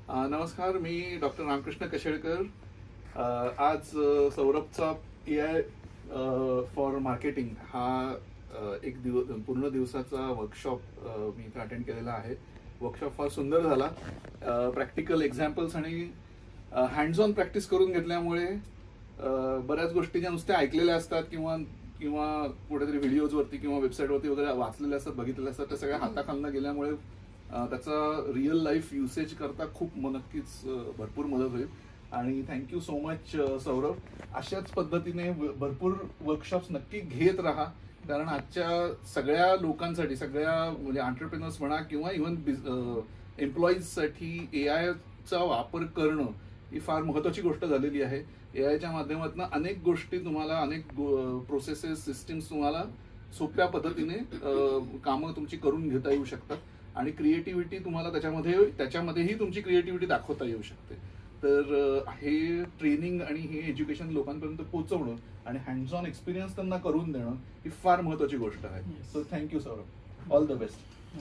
नमस्कार, मी डॉक्टर रामकृष्ण कशेळकर. आज सौरभचा AI for marketing हा एक पूर्ण दिवसाचा वर्कशॉप मी इथे अटेंड केलेला आहे. वर्कशॉप फार सुंदर झाला. प्रॅक्टिकल एक्झाम्पल्स आणि हँड्स ऑन प्रॅक्टिस करून घेतल्यामुळे बऱ्याच गोष्टी ज्या नुसत्या ऐकलेल्या असतात किंवा किंवा कुठेतरी व्हिडिओजवरती किंवा वेबसाईटवरती वगैरे वाचलेल्या असतात, बघितलेल्या असतात, त्या सगळ्या हाताखालनं गेल्यामुळे त्याचा रिअल लाईफ युसेज करता खूप नक्कीच भरपूर मदत होईल. आणि थँक्यू सो मच सौरभ. अशाच पद्धतीने भरपूर वर्कशॉप्स नक्की घेत राहा, कारण आजच्या सगळ्या लोकांसाठी, सगळ्या म्हणजे एंटरप्रेन्योर्स म्हणा किंवा इव्हन एम्प्लॉईजसाठी AIचा वापर करणं ही फार महत्त्वाची गोष्ट झालेली आहे. AIच्या माध्यमातून अनेक गोष्टी तुम्हाला, अनेक प्रोसेसेस, सिस्टीम्स तुम्हाला सोप्या पद्धतीने कामं तुमची करून घेता येऊ शकतात आणि क्रिएटिव्हिटी तुम्हाला त्याच्यामध्येही तुमची क्रिएटिव्हिटी दाखवता येऊ शकते. तर हे ट्रेनिंग आणि हे एज्युकेशन लोकांपर्यंत पोहोचवणं आणि हँड्स ऑन एक्सपिरियन्स त्यांना करून देणं ही फार महत्त्वाची गोष्ट आहे. So thank you Saurabh. All the best.